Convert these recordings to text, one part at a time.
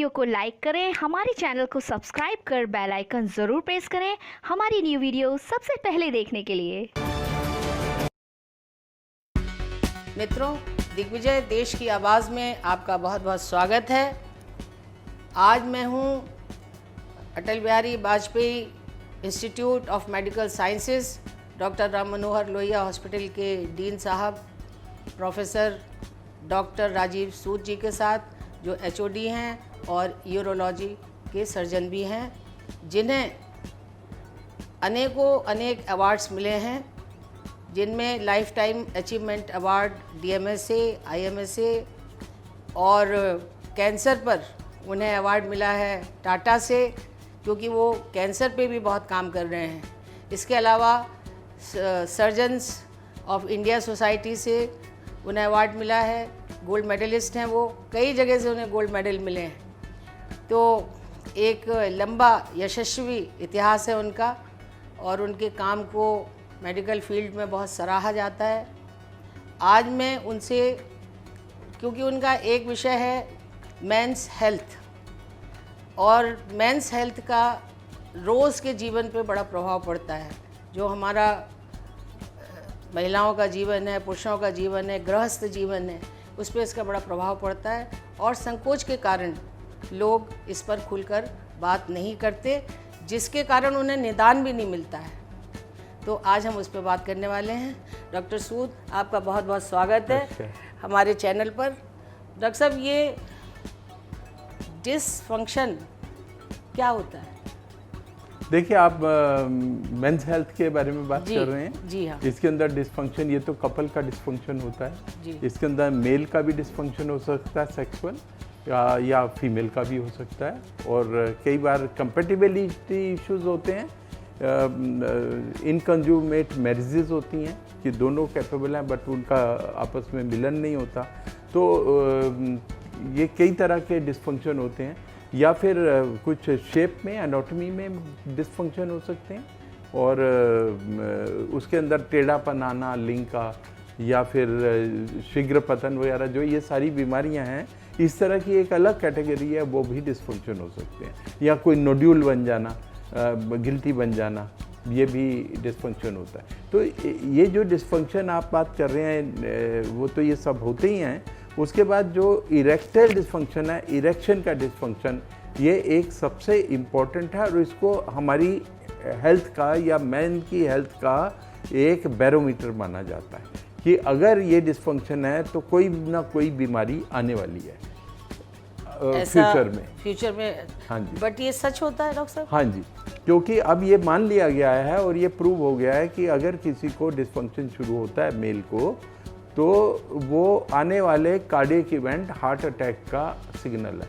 Video को like करें, हमारे चैनल को सब्सक्राइब कर बेल आइकन ज़रूर प्रेस करें हमारी न्यू वीडियो सबसे पहले देखने के लिए। मित्रों, दिग्विजय देश की आवाज़ में आपका बहुत बहुत स्वागत है। आज मैं हूँ Atal Bihari Vajpayee institute of medical sciences doctor Ram Manohar Lohia hospital के डीन साहब प्रोफेसर डॉक्टर राजीव सूद जी के साथ, जो एचओडी हैं और यूरोलॉजी के सर्जन भी हैं, जिन्हें अनेक अवार्ड्स मिले हैं, जिनमें लाइफ टाइम अचीवमेंट अवार्ड डीएमएसए, आईएमएसए और कैंसर पर उन्हें अवार्ड मिला है टाटा से, क्योंकि वो कैंसर पे भी बहुत काम कर रहे हैं। इसके अलावा सर्जन्स ऑफ इंडिया सोसाइटी से उन्हें अवार्ड मिला है, गोल्ड मेडलिस्ट हैं वो, कई जगह से उन्हें गोल्ड मेडल मिले हैं। तो एक लंबा यशस्वी इतिहास है उनका और उनके काम को मेडिकल फील्ड में बहुत सराहा जाता है। आज मैं उनसे, क्योंकि उनका एक विषय है मेंस हेल्थ, और मेंस हेल्थ का रोज़ के जीवन पे बड़ा प्रभाव पड़ता है। जो हमारा महिलाओं का जीवन है, पुरुषों का जीवन है, गृहस्थ जीवन है, उस पर इसका बड़ा प्रभाव पड़ता है और संकोच के कारण लोग इस पर खुलकर बात नहीं करते, जिसके कारण उन्हें निदान भी नहीं मिलता है। तो आज हम उस पर बात करने वाले हैं। डॉक्टर सूद, आपका बहुत बहुत स्वागत है हमारे चैनल पर। डॉक्टर साहब, ये डिसफंक्शन क्या होता है? देखिए, आप मेंस हेल्थ के बारे में बात कर रहे हैं। जी हाँ। इसके अंदर डिसफंक्शन, ये तो कपल का डिसफंक्शन होता है जी। इसके अंदर मेल का भी डिसफंक्शन हो सकता है, सेक्सुअल, या फीमेल का भी हो सकता है। और कई बार कंपेटिबिलिटी इश्यूज होते हैं, इनकंज्यूमेट मैरिजेस होती हैं कि दोनों कैपेबल हैं बट उनका आपस में मिलन नहीं होता। तो ये कई तरह के डिसफंक्शन होते हैं, या फिर कुछ शेप में, एनाटॉमी में डिसफंक्शन हो सकते हैं, और उसके अंदर टेढ़ापन आना लिंग का, या फिर शीघ्र पतन वगैरह, जो ये सारी बीमारियां हैं, इस तरह की एक अलग कैटेगरी है, वो भी डिसफंक्शन हो सकते हैं। या कोई नोड्यूल बन जाना, गिल्टी बन जाना, ये भी डिसफंक्शन होता है। तो ये जो डिसफंक्शन आप बात कर रहे हैं, वो तो ये सब होते ही हैं। उसके बाद जो इरेक्टाइल डिसफंक्शन है, इरेक्शन का डिसफंक्शन, ये एक सबसे इम्पॉर्टेंट है और इसको हमारी हेल्थ का या मैन की हेल्थ का एक बैरोमीटर माना जाता है कि अगर ये डिसफंक्शन है तो कोई ना कोई बीमारी आने वाली है फ्यूचर में। हाँ जी। बट ये सच होता है डॉक्टर साहब? हाँ जी, क्योंकि अब ये मान लिया गया है और ये प्रूव हो गया है कि अगर किसी को डिसफंक्शन शुरू होता है मेल को, तो वो आने वाले कार्डियक इवेंट, हार्ट अटैक का सिग्नल है।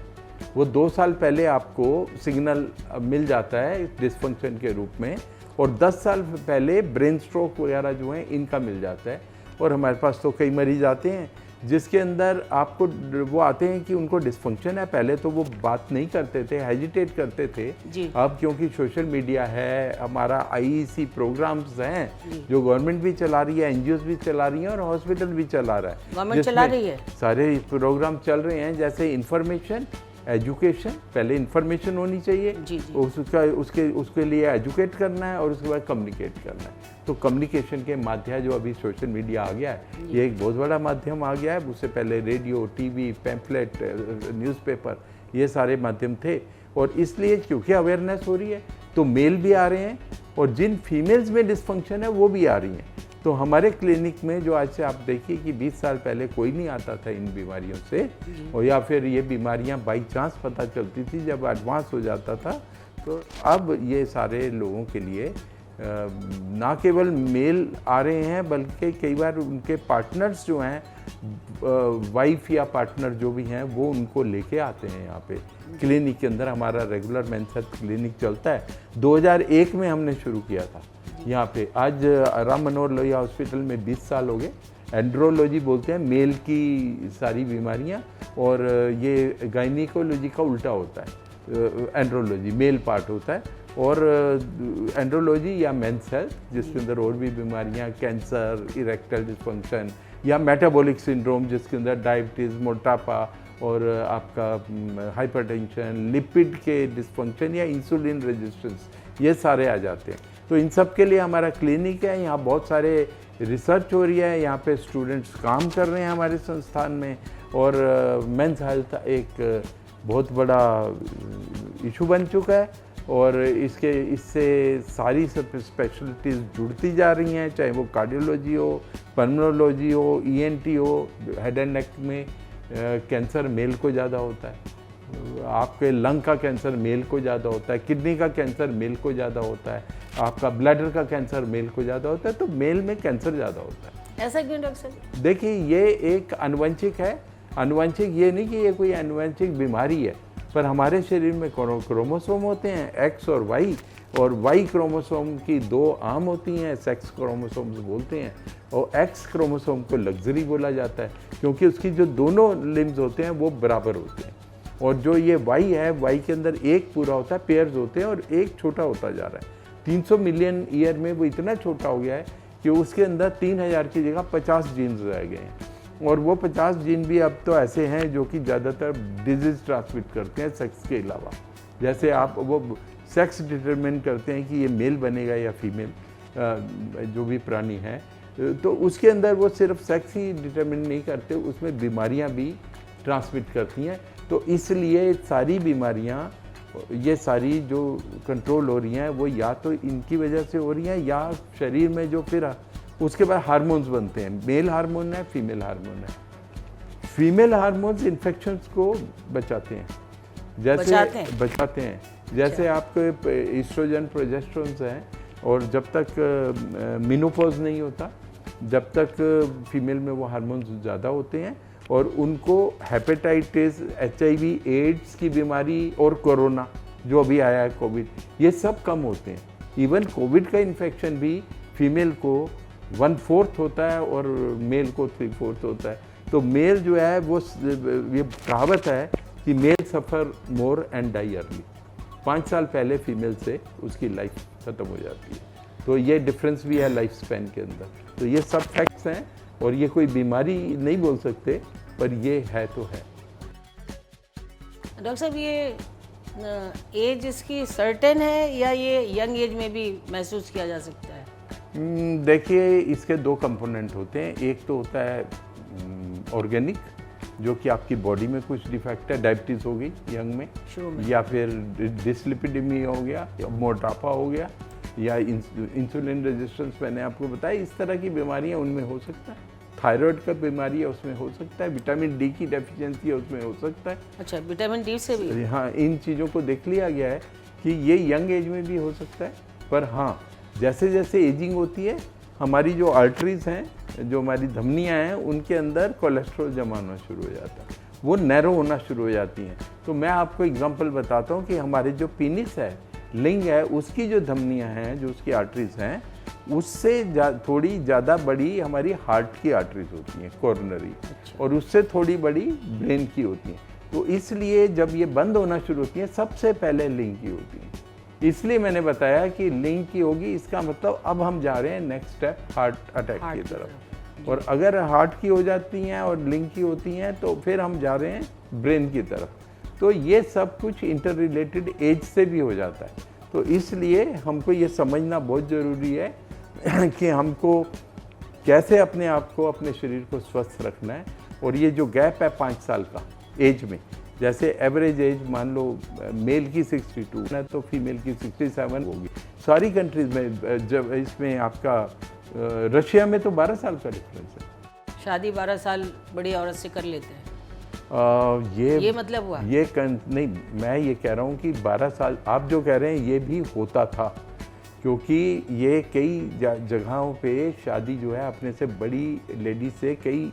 वो 2 साल पहले आपको सिग्नल मिल जाता है डिसफंक्शन के रूप में, और 10 साल पहले ब्रेन स्ट्रोक वगैरह जो हैं इनका मिल जाता है। और हमारे पास तो कई मरीज आते हैं जिसके अंदर आपको वो आते हैं कि उनको डिसफंक्शन है। पहले तो वो बात नहीं करते थे, हेजिटेट करते थे जी। अब क्योंकि सोशल मीडिया है, हमारा आईईसी प्रोग्राम्स हैं जो गवर्नमेंट भी चला रही है, एनजीओज भी चला रही हैं और हॉस्पिटल भी चला रहा है। गवर्नमेंट चला रही है, सारे प्रोग्राम चल रहे हैं, जैसे इन्फॉर्मेशन, एजुकेशन। पहले इन्फॉर्मेशन होनी चाहिए, जी जी। उसके लिए एजुकेट करना है, और उसके बाद कम्युनिकेट करना है। तो कम्युनिकेशन के माध्यम जो अभी सोशल मीडिया आ गया है, ये एक बहुत बड़ा माध्यम आ गया है। उससे पहले रेडियो, टीवी, पैम्फलेट, न्यूज़पेपर, ये सारे माध्यम थे। और इसलिए क्योंकि अवेयरनेस हो रही है तो मेल भी आ रहे हैं, और जिन फीमेल्स में डिसफंक्शन है वो भी आ रही हैं। तो हमारे क्लिनिक में जो आज से आप देखिए कि 20 साल पहले कोई नहीं आता था इन बीमारियों से, और या फिर ये बीमारियां बाई चांस पता चलती थी जब एडवांस हो जाता था। तो अब ये सारे लोगों के लिए ना केवल मेल आ रहे हैं, बल्कि कई बार उनके पार्टनर्स जो हैं, वाइफ या पार्टनर जो भी हैं, वो उनको लेके आते हैं यहाँ पे क्लिनिक के अंदर। हमारा रेगुलर मेंस हेल्थ क्लिनिक चलता है, 2001 में हमने शुरू किया था यहाँ पे। आज राम मनोहर लोहिया हॉस्पिटल में 20 साल हो गए। एंड्रोलॉजी बोलते हैं मेल की सारी बीमारियाँ, और ये गायनिकोलॉजी का उल्टा होता है। एंड्रोलॉजी मेल पार्ट होता है, और एंड्रोलॉजी या मेंस हेल्थ, जिसके अंदर और भी बीमारियाँ, कैंसर, इरेक्टाइल डिसफंक्शन, या मेटाबॉलिक सिंड्रोम, जिसके अंदर डायबिटीज़, मोटापा, और आपका हाइपरटेंशन, लिपिड के डिस्फंक्शन या इंसुलिन रेजिस्टेंस, ये सारे आ जाते हैं। तो इन सब के लिए हमारा क्लिनिक है, यहाँ बहुत सारे रिसर्च हो रही है, यहाँ पे स्टूडेंट्स काम कर रहे हैं हमारे संस्थान में, और मेंस हेल्थ एक बहुत बड़ा इशू बन चुका है, और इससे सारी सब स्पेशलिटीज़ जुड़ती जा रही हैं, चाहे वो कार्डियोलॉजी हो, पल्मोनोलॉजी हो, ईएनटी हो। हेड एंड नेक में कैंसर मेल को ज़्यादा होता है, आपके लंग का कैंसर मेल को ज़्यादा होता है, किडनी का कैंसर मेल को ज़्यादा होता है, आपका ब्लैडर का कैंसर मेल को ज़्यादा होता है, तो मेल में कैंसर ज़्यादा होता है। ऐसा क्यों डॉक्टर साहब? देखिए, ये एक आनुवंशिक है। आनुवंशिक ये नहीं कि ये कोई आनुवंशिक बीमारी है, पर हमारे शरीर में क्रोमोसोम होते हैं, एक्स और वाई, और वाई क्रोमोसोम की 2 आर्म होती हैं, सेक्स क्रोमोसोम्स बोलते हैं, और एक्स क्रोमोसोम को लग्जरी बोला जाता है, क्योंकि उसकी जो दोनों लिम्स होते हैं वो बराबर होते हैं। और जो ये वाई है, वाई के अंदर एक पूरा होता है, पेयर्स होते हैं, और एक छोटा होता जा रहा है। 300 मिलियन ईयर में वो इतना छोटा हो गया है कि उसके अंदर 3000 की जगह 50 जीन्स रह गए हैं, और वो 50 जीन भी अब तो ऐसे हैं जो कि ज़्यादातर डिजीज़ ट्रांसमिट करते हैं सेक्स के अलावा। जैसे आप वो सेक्स डिटरमिन करते हैं कि ये मेल बनेगा या फीमेल, जो भी प्राणी है, तो उसके अंदर वो सिर्फ सेक्स ही डिटरमिन नहीं करते, उसमें बीमारियां भी ट्रांसमिट करती हैं। तो इसलिए सारी बीमारियां, ये सारी जो कंट्रोल हो रही हैं, वो या तो इनकी वजह से हो रही हैं, या शरीर में जो फिर उसके बाद हार्मोन्स बनते हैं। मेल हार्मोन है, फीमेल हार्मोन है। फीमेल हार्मोन्स इन्फेक्शंस को बचाते हैं, जैसे बचाते हैं जैसे आपके ईस्ट्रोजन, प्रोजेस्टेरोन हैं, और जब तक मेनोपॉज नहीं होता, जब तक फीमेल में वो हार्मोन्स ज़्यादा होते हैं, और उनको हेपेटाइटिस, HIV, एड्स की बीमारी और कोरोना जो अभी आया है, कोविड, ये सब कम होते हैं। इवन कोविड का इन्फेक्शन भी फीमेल को 1/4 होता है और मेल को 3/4 होता है। तो मेल जो है वो, ये कहावत है कि male suffer more and die early. 5 साल पहले फीमेल से उसकी लाइफ ख़त्म हो जाती है। तो ये डिफरेंस भी है लाइफ स्पैन के अंदर। तो ये सब फैक्ट्स हैं, और ये कोई बीमारी नहीं बोल सकते, पर ये है तो है। डॉक्टर साहब, ये एज इसकी सर्टेन है, या ये यंग एज में भी महसूस किया जा सकता है? देखिए, इसके 2 कंपोनेंट होते हैं। एक तो होता है ऑर्गेनिक, जो कि आपकी बॉडी में कुछ डिफेक्ट है, डायबिटीज़ हो गई यंग में, या फिर डिसलिपिडेमी हो गया, या मोटापा हो गया, या इंसुलिन रेजिस्टेंस, मैंने आपको बताया, इस तरह की बीमारियां उनमें हो सकता है। थायराइड का बीमारी है, उसमें हो सकता है। विटामिन डी की डेफिशिएंसी है, उसमें हो सकता है। अच्छा, विटामिन डी से भी? हाँ, इन चीज़ों को देख लिया गया है कि ये यंग एज में भी हो सकता है। पर हाँ, जैसे जैसे एजिंग होती है, हमारी जो आर्टरीज हैं, जो हमारी धमनियाँ हैं, उनके अंदर कोलेस्ट्रॉल जमा होना शुरू हो जाता है, वो नैरो होना शुरू हो जाती हैं। तो मैं आपको एग्जांपल बताता हूँ कि हमारे जो पीनिस है, लिंग है, उसकी जो धमनियाँ हैं, जो उसकी आर्टरीज हैं, उससे थोड़ी ज़्यादा बड़ी हमारी हार्ट की आर्टरीज होती हैं, कोरोनरी, और उससे थोड़ी बड़ी ब्रेन की होती हैं। तो इसलिए जब ये बंद होना शुरू होती हैं, सबसे पहले लिंग की होती हैं। इसलिए मैंने बताया कि लिंग की होगी, इसका मतलब अब हम जा रहे हैं नेक्स्ट स्टेप, हार्ट अटैक की तरफ। और अगर हार्ट की हो जाती हैं और लिंग की होती हैं, तो फिर हम जा रहे हैं ब्रेन की तरफ। तो ये सब कुछ इंटर रिलेटेड एज से भी हो जाता है। तो इसलिए हमको ये समझना बहुत ज़रूरी है कि हमको कैसे अपने आप को, अपने शरीर को स्वस्थ रखना है। और ये जो गैप है 5 साल का एज में, जैसे एवरेज एज मान लो मेल की 62 है, तो फीमेल की 67 होगी सारी कंट्रीज़ में। जब इसमें आपका रशिया में तो 12 साल का डिफरेंस है। शादी 12 साल बड़ी औरत से कर लेते हैं? ये मतलब हुआ? नहीं, मैं ये कह रहा हूँ कि 12 साल आप जो कह रहे हैं ये भी होता था, क्योंकि ये कई जगहों पे शादी जो है अपने से बड़ी लेडी से, कई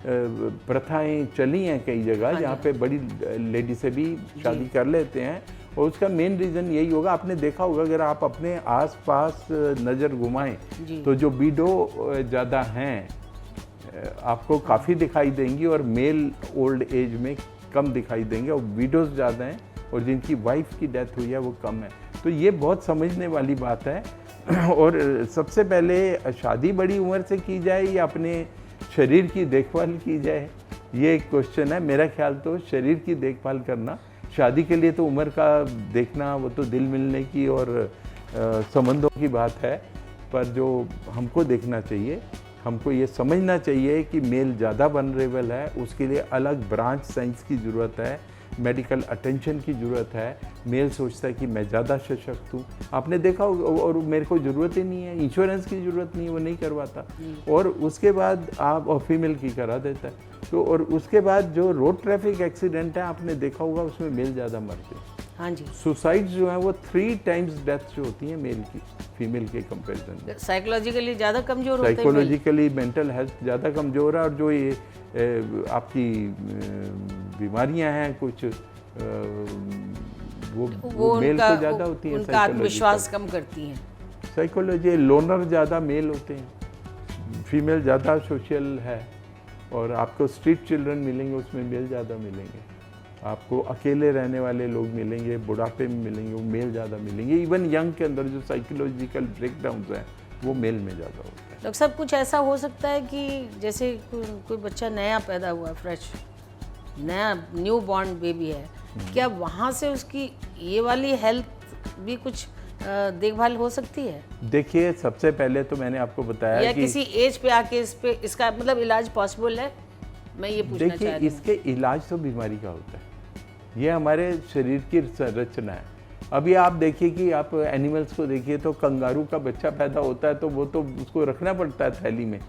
प्रथाएं चली हैं कई जगह, जहाँ पे बड़ी लेडी से भी शादी कर लेते हैं। और उसका मेन रीज़न यही होगा, आपने देखा होगा, अगर आप अपने आसपास नज़र घुमाएं तो जो विडो ज़्यादा हैं आपको काफ़ी दिखाई देंगी, और मेल ओल्ड एज में कम दिखाई देंगे, और विडोज़ ज़्यादा हैं, और जिनकी वाइफ की डेथ हुई है वो कम है। तो ये बहुत समझने वाली बात है। और सबसे पहले शादी बड़ी उम्र से की जाए या अपने शरीर की देखभाल की जाए, ये एक क्वेश्चन है। मेरा ख्याल तो शरीर की देखभाल करना, शादी के लिए तो उम्र का देखना वो तो दिल मिलने की और संबंधों की बात है, पर जो हमको देखना चाहिए, हमको ये समझना चाहिए कि मेल ज़्यादा वनरेबल है, उसके लिए अलग ब्रांच साइंस की ज़रूरत है, मेडिकल अटेंशन की ज़रूरत है। मेल सोचता है कि मैं ज़्यादा सशक्त हूँ, आपने देखा और मेरे को ज़रूरत ही नहीं है, इंश्योरेंस की ज़रूरत नहीं है, वो नहीं करवाता, और उसके बाद आप और फीमेल की करा देता है। तो और उसके बाद जो रोड ट्रैफिक एक्सीडेंट है आपने देखा होगा, उसमें मेल ज़्यादा मरते हैं। हाँ जी। सुसाइड्स जो है वो 3 टाइम्स डेथ जो होती है मेल की फीमेल के कंपैरिजन में। साइकोलॉजिकली ज़्यादा कमज़ोर होते हैं, साइकोलॉजिकली मेंटल हेल्थ ज़्यादा कमज़ोर है, और जो ये आपकी बीमारियां हैं कुछ वो मेल को ज़्यादा होती हैं, उनका आत्मविश्वास कम करती हैं। साइकोलॉजी लोनर ज़्यादा मेल होते हैं, फीमेल ज़्यादा सोशल है, और आपको स्ट्रीट चिल्ड्रन मिलेंगे उसमें मेल ज़्यादा मिलेंगे, आपको अकेले रहने वाले लोग मिलेंगे, बुढ़ापे में मिलेंगे वो मेल ज़्यादा मिलेंगे, इवन यंग के अंदर जो साइकोलॉजिकल ब्रेकडाउन्स हैं वो मेल में ज़्यादा होता है। डॉक्टर साहब, कुछ ऐसा हो सकता है कि जैसे कोई बच्चा नया पैदा हुआ, फ्रेश नया न्यू बॉर्न बेबी है, क्या वहाँ से उसकी ये वाली हेल्थ भी कुछ देखभाल हो सकती है? देखिए, सबसे पहले तो मैंने आपको बताया या कि किसी एज पे आके इसका मतलब इलाज पॉसिबल है, मैं ये पूछना चाह रही हूँ। देखिए, इसके इलाज तो बीमारी का होता है, ये हमारे शरीर की संरचना है। अभी आप देखिए कि आप एनिमल्स को देखिए तो कंगारू का बच्चा पैदा होता है तो वो तो उसको रखना पड़ता है थैली में,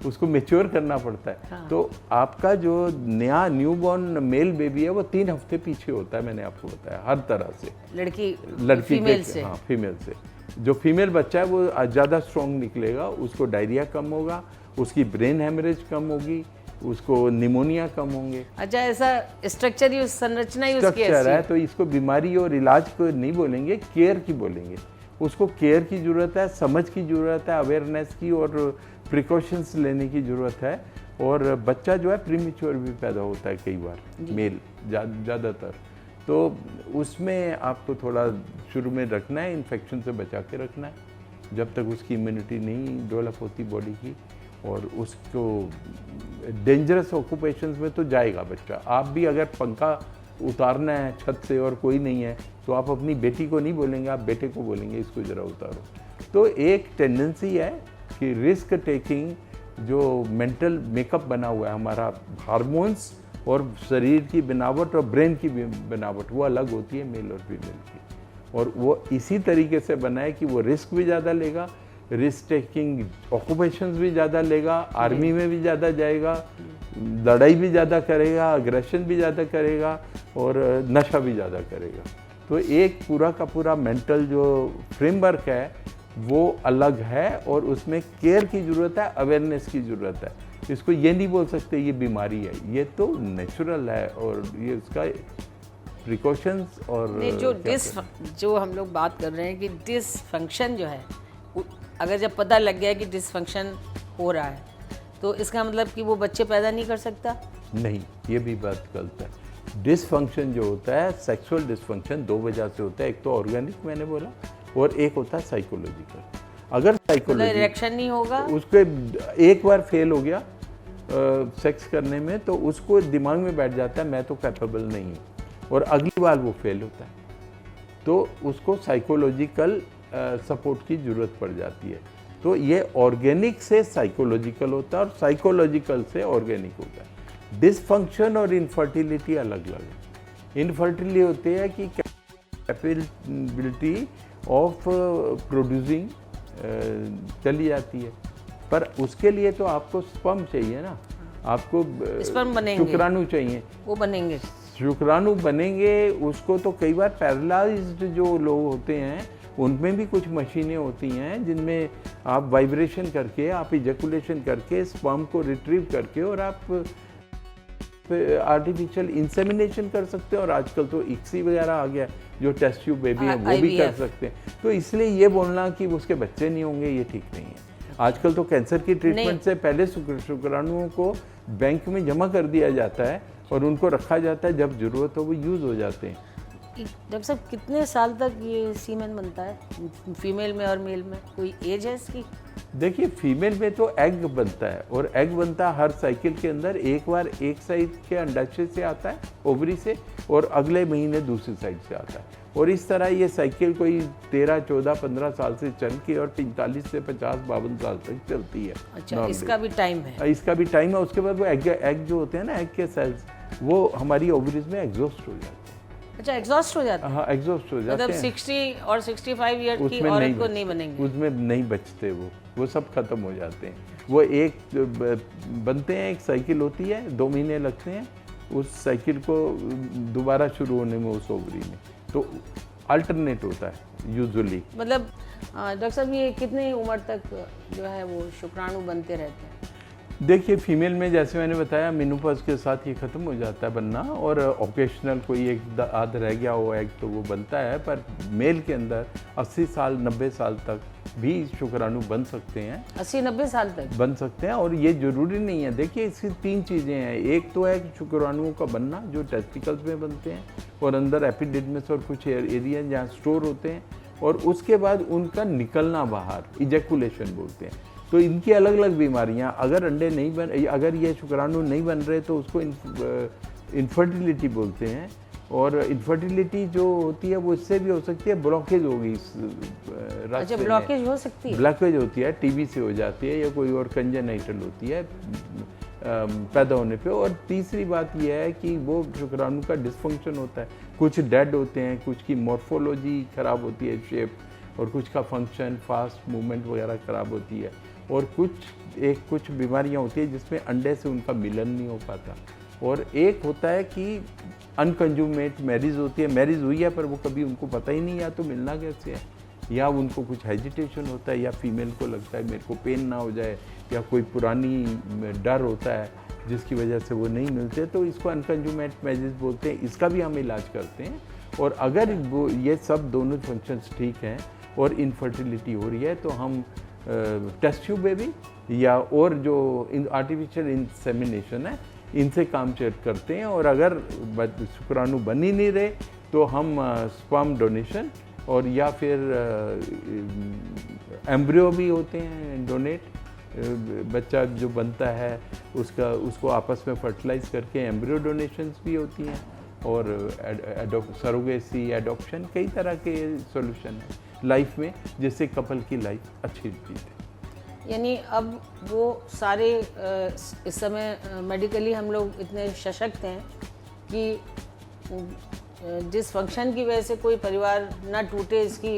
उसको मैच्योर करना पड़ता है। हाँ। तो आपका जो नया न्यूबॉर्न मेल बेबी है वो 3 हफ्ते पीछे होता है, मैंने आपको बताया, हर तरह से। लड़की फीमेल से, हाँ, फीमेल से। जो फीमेल बच्चा है वो ज़्यादा स्ट्रॉन्ग निकलेगा, उसको डायरिया कम होगा, उसकी ब्रेन हेमरेज कम होगी, उसको निमोनिया कम होंगे। अच्छा, ऐसा स्ट्रक्चर ही, संरचना ही उसकी स्ट्रक्चर ऐसी है, तो इसको बीमारी और इलाज को नहीं बोलेंगे, केयर की बोलेंगे। उसको केयर की ज़रूरत है, समझ की ज़रूरत है, अवेयरनेस की और प्रिकॉशंस लेने की ज़रूरत है। और बच्चा जो है प्रीमेच्योर भी पैदा होता है कई बार, मेल ज़्यादातर, तो उसमें आपको थोड़ा शुरू में रखना है, इन्फेक्शन से बचा के रखना है जब तक उसकी इम्यूनिटी नहीं डेवलप होती बॉडी की। और उसको डेंजरस ऑक्यूपेशंस में तो जाएगा बच्चा। आप भी अगर पंखा उतारना है छत से और कोई नहीं है तो आप अपनी बेटी को नहीं बोलेंगे, आप बेटे को बोलेंगे इसको ज़रा उतारो। तो एक टेंडेंसी है कि रिस्क टेकिंग, जो मेंटल मेकअप बना हुआ है हमारा, हार्मोन्स और शरीर की बनावट और ब्रेन की बनावट वो अलग होती है मेल और फीमेल की, और वो इसी तरीके से बना है कि वो रिस्क भी ज़्यादा लेगा, रिस्क टेकिंग ऑक्यूपेशंस भी ज़्यादा लेगा, आर्मी में भी ज़्यादा जाएगा, लड़ाई भी ज़्यादा करेगा, अग्रेशन भी ज़्यादा करेगा और नशा भी ज़्यादा करेगा। तो एक पूरा का पूरा मेंटल जो फ्रेमवर्क है वो अलग है, और उसमें केयर की ज़रूरत है, अवेयरनेस की ज़रूरत है। इसको ये नहीं बोल सकते ये बीमारी है, ये तो नेचुरल है, और ये उसका प्रिकॉशंस और जो हम लोग बात कर रहे हैं कि डिसफंक्शन जो है, अगर जब पता लग गया कि डिसफंक्शन हो रहा है तो इसका मतलब कि वो बच्चे पैदा नहीं कर सकता? नहीं, ये भी बात गलत है। डिसफंक्शन जो होता है, सेक्सुअल डिसफंक्शन 2 वजह से होता है, एक तो ऑर्गेनिक मैंने बोला, और एक होता है साइकोलॉजिकल। अगर साइकोलॉजी रिएक्शन नहीं होगा, उसके एक बार फेल हो गया सेक्स करने में तो उसको दिमाग में बैठ जाता है मैं तो कैपेबल नहीं हूँ, और अगली बार वो फेल होता है, तो उसको साइकोलॉजिकल सपोर्ट की ज़रूरत पड़ जाती है। तो ये ऑर्गेनिक से साइकोलॉजिकल होता है और साइकोलॉजिकल से ऑर्गेनिक होता है। डिसफंक्शन और इनफर्टिलिटी अलग अलग है। इनफर्टिलिटी होती है कि कैपेबिलिटी ऑफ प्रोड्यूसिंग चली जाती है, पर उसके लिए तो आपको स्पर्म चाहिए ना, आपको स्पर्म बनेंगे, शुक्राणु चाहिए, वो बनेंगे, शुक्राणु बनेंगे। उसको तो कई बार पैरालाइज्ड जो लोग होते हैं उनमें भी कुछ मशीनें होती हैं जिनमें आप वाइब्रेशन करके, आप इजैकुलेशन करके, स्पर्म को रिट्रीव करके और आप आर्टिफिशियल इंसेमिनेशन कर सकते हैं। और आजकल तो इक्सी वगैरह आ गया, जो टेस्ट ट्यूब बेबी है वो भी कर सकते हैं। तो इसलिए ये बोलना कि उसके बच्चे नहीं होंगे, ये ठीक नहीं है। आजकल तो कैंसर की ट्रीटमेंट से पहले शुक्राणुओं को बैंक में जमा कर दिया जाता है और उनको रखा जाता है, जब ज़रूरत हो वो यूज़ हो जाते हैं। डॉक्टर साहब कितने साल तक ये सीमेन बनता है फीमेल में और मेल में, कोई एज है इसकी? देखिए फीमेल में तो एग बनता है, और एग बनता है हर साइकिल के अंदर। एक बार एक साइड के अंडाशय से आता है, ओवरी से, और अगले महीने दूसरी साइड से आता है। और इस तरह ये साइकिल कोई 13, 14, 15 साल से चल के और 45 से 50, 52 साल तक चलती है। अच्छा, इसका भी टाइम है? इसका भी टाइम है। उसके बाद वो एग जो होते हैं ना, एग के सेल्स, वो हमारी ओवरीज में एग्जॉस्ट हो जाते हैं। अच्छा, एग्जॉस्ट हो जाता है? हाँ, एग्जॉस्ट हो जाते मतलब हैं। 60 और 65 ईयर की औरत को नहीं बनेंगे? उसमें नहीं बचते, वो सब खत्म हो जाते हैं। वो एक बनते हैं, एक साइकिल होती है, 2 महीने लगते हैं उस साइकिल को दोबारा शुरू होने में उस ओवरी में। तो अल्टरनेट होता है यूजुअली। मतलब डॉक्टर साहब ये कितनी उम्र तक जो है वो शुक्राणु बनते रहते हैं? देखिए फीमेल में जैसे मैंने बताया मेनोपॉज के साथ ये ख़त्म हो जाता है बनना, और ओकेशनल कोई एक आध रह गया हो एग तो वो बनता है। पर मेल के अंदर 80 साल 90 साल तक भी शुक्राणु बन सकते हैं। 80-90 साल तक बन सकते हैं, और ये ज़रूरी नहीं है। देखिए इसकी 3 चीज़ें हैं। एक तो है शुक्राणुओं का बनना जो टेस्टिकल्स में बनते हैं, और अंदर एपिडिडमिस और कुछ एरिया जहाँ स्टोर होते हैं, और उसके बाद उनका निकलना बाहर, इजैकुलेशन बोलते हैं। तो इनकी अलग अलग बीमारियां, अगर अंडे नहीं बन, अगर ये शुक्राणु नहीं बन रहे तो उसको इनफर्टिलिटी बोलते हैं। और इनफर्टिलिटी जो होती है वो इससे भी हो सकती है, ब्लॉकेज होगी इस रास्ते। अच्छा, ब्लॉकेज हो सकती है? ब्लॉकेज होती है, टीबी से हो जाती है, या कोई और कंजेनाइटल होती है पैदा होने पे। और तीसरी बात यह है कि वो शुक्राणु का डिसफंक्शन होता है। कुछ डेड होते हैं, कुछ की मॉर्फोलॉजी खराब होती है, शेप, और कुछ का फंक्शन, फास्ट मूवमेंट वगैरह खराब होती है। और कुछ बीमारियां होती है जिसमें अंडे से उनका मिलन नहीं हो पाता। और एक होता है कि अनकंज्यूमेट मैरिज होती है, मैरिज हुई है पर वो कभी उनको पता ही नहीं, या तो मिलना कैसे है, या उनको कुछ हेजिटेशन होता है, या फीमेल को लगता है मेरे को पेन ना हो जाए, या कोई पुरानी डर होता है जिसकी वजह से वो नहीं मिलते, तो इसको अनकंज्यूमेट मैरिज बोलते हैं। इसका भी हम इलाज करते हैं। और अगर वो ये सब दोनों फंक्शंस ठीक हैं और इनफर्टिलिटी हो रही है तो हम टेस्ट ट्यूब बेबी या और जो आर्टिफिशियल इंसेमिनेशन है इनसे काम चेक करते हैं। और अगर शुक्राणु बन ही नहीं रहे तो हम स्पर्म डोनेशन और या फिर एम्ब्रियो भी होते हैं डोनेट, बच्चा जो बनता है उसको आपस में फर्टिलाइज करके एम्ब्रियो डोनेशंस भी होती हैं। और सरोगेसी, एडॉप्शन, कई तरह के सॉल्यूशन हैं लाइफ में जिससे कपल की लाइफ अच्छी बीते। यानी अब वो सारे इस समय मेडिकली हम लोग इतने सशक्त हैं कि जिस फंक्शन की वजह से कोई परिवार ना टूटे इसकी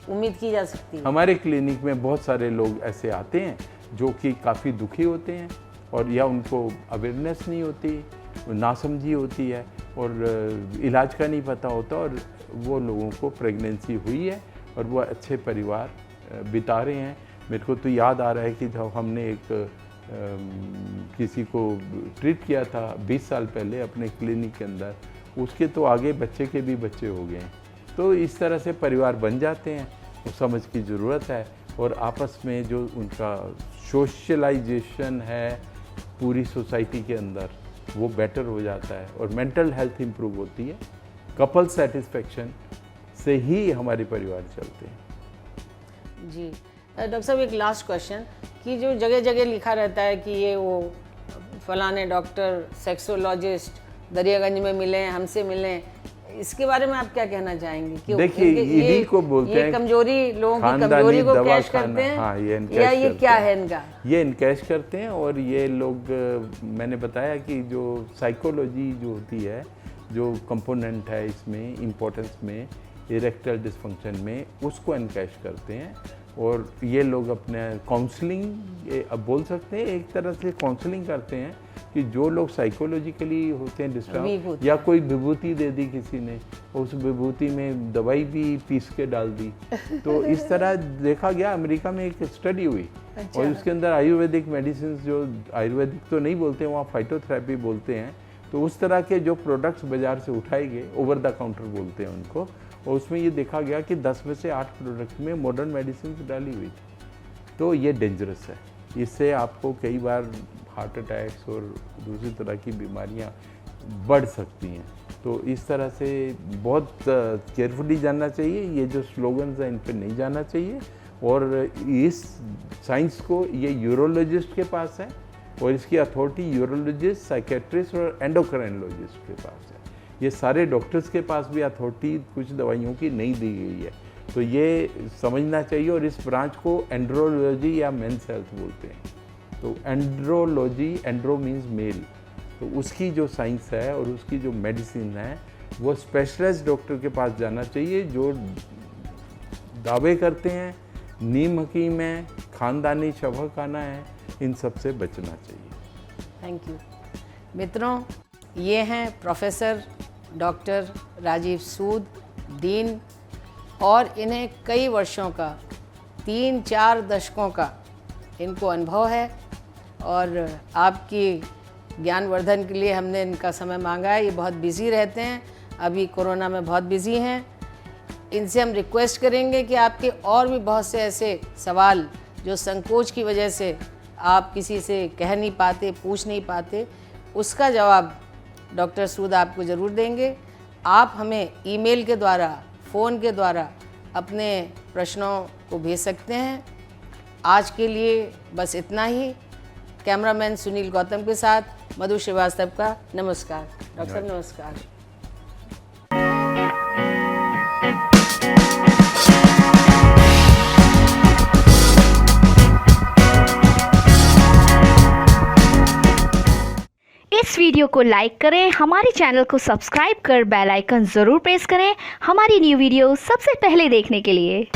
उम्मीद की जा सकती है। हमारे क्लिनिक में बहुत सारे लोग ऐसे आते हैं जो कि काफ़ी दुखी होते हैं, और या उनको अवेयरनेस नहीं होती, नासमझी होती है, और इलाज का नहीं पता होता, और वो लोगों को प्रेगनेंसी हुई है और वो अच्छे परिवार बिता रहे हैं। मेरे को तो याद आ रहा है कि जब हमने किसी को ट्रीट किया था 20 साल पहले अपने क्लिनिक के अंदर, उसके तो आगे बच्चे के भी बच्चे हो गए हैं। तो इस तरह से परिवार बन जाते हैं, वो समझ की ज़रूरत है। और आपस में जो उनका सोशलाइजेशन है पूरी सोसाइटी के अंदर वो बेटर हो जाता है, और मेंटल हेल्थ इम्प्रूव होती है। कपल सेटिस्फेक्शन से ही हमारे परिवार चलते हैं। जी डॉक्टर साहब, एक लास्ट क्वेश्चन कि जो जगह जगह लिखा रहता है कि ये वो फलाने डॉक्टर सेक्सोलॉजिस्ट दरियागंज में मिले, हमसे मिले, इसके बारे में आप क्या कहना चाहेंगे? कि देखिए इन्हीं को बोलते हैं कमजोरी, लोगों की कमजोरी को कैश करते हैं। हाँ, या ये क्या है इनका? ये इनकैश करते हैं। और ये लोग, मैंने बताया कि जो साइकोलॉजी जो होती है, जो कंपोनेंट है इसमें इम्पोर्टेंस में, इरेक्टल डिसफंक्शन में, उसको एनकैश करते हैं। और ये लोग अपने काउंसलिंग, अब बोल सकते हैं एक तरह से काउंसलिंग करते हैं कि जो लोग साइकोलॉजिकली होते हैं डिस्टर्ब, या कोई विभूति दे दी किसी ने, उस विभूति में दवाई भी पीस के डाल दी। तो इस तरह देखा गया। अमेरिका में एक स्टडी हुई। अच्छा। और उसके अंदर आयुर्वेदिक मेडिसिन, जो आयुर्वेदिक तो नहीं बोलते वहाँ फाइटोथेरेपी बोलते हैं, तो उस तरह के जो प्रोडक्ट्स बाज़ार से उठाए गए, ओवर द काउंटर बोलते हैं उनको, और उसमें ये देखा गया कि 10 में से 8 प्रोडक्ट में मॉडर्न मेडिसिन डाली हुई थी। तो ये डेंजरस है। इससे आपको कई बार हार्ट अटैक्स और दूसरी तरह की बीमारियां बढ़ सकती हैं। तो इस तरह से बहुत केयरफुली जानना चाहिए, ये जो स्लोगन्स हैं इन पे नहीं जाना चाहिए। और इस साइंस को ये यूरोलॉजिस्ट के पास है और इसकी अथॉरिटी यूरोलॉजिस्ट, साइकेट्रिस्ट और एंडोक्राइनोलॉजिस्ट के पास है। ये सारे डॉक्टर्स के पास भी अथॉरिटी कुछ दवाइयों की नहीं दी गई है, तो ये समझना चाहिए। और इस ब्रांच को एंड्रोलॉजी या मेंस हेल्थ बोलते हैं। तो एंड्रोलॉजी, एंड्रो मीन्स मेल, तो उसकी जो साइंस है और उसकी जो मेडिसिन है वो स्पेशलिस्ट डॉक्टर के पास जाना चाहिए, जो दावे करते हैं नीम हकीम है, ख़ानदानी शफाखाना है, इन सब से बचना चाहिए। Thank you. मित्रों, ये हैं प्रोफेसर डॉक्टर राजीव सूद, डीन, और इन्हें कई वर्षों का, 3-4 दशकों का इनको अनुभव है और आपकी ज्ञानवर्धन के लिए हमने इनका समय मांगा है। ये बहुत बिज़ी रहते हैं, अभी कोरोना में बहुत बिज़ी हैं। इनसे हम रिक्वेस्ट करेंगे कि आपके और भी बहुत से ऐसे सवाल जो संकोच की वजह से आप किसी से कह नहीं पाते, पूछ नहीं पाते, उसका जवाब डॉक्टर सूद आपको ज़रूर देंगे। आप हमें ईमेल के द्वारा, फ़ोन के द्वारा अपने प्रश्नों को भेज सकते हैं। आज के लिए बस इतना ही। कैमरामैन सुनील गौतम के साथ मधु श्रीवास्तव का नमस्कार। डॉक्टर साहब नमस्कार। इस वीडियो को लाइक करें, हमारे चैनल को सब्सक्राइब कर बेल आइकन ज़रूर प्रेस करें हमारी न्यू वीडियो सबसे पहले देखने के लिए।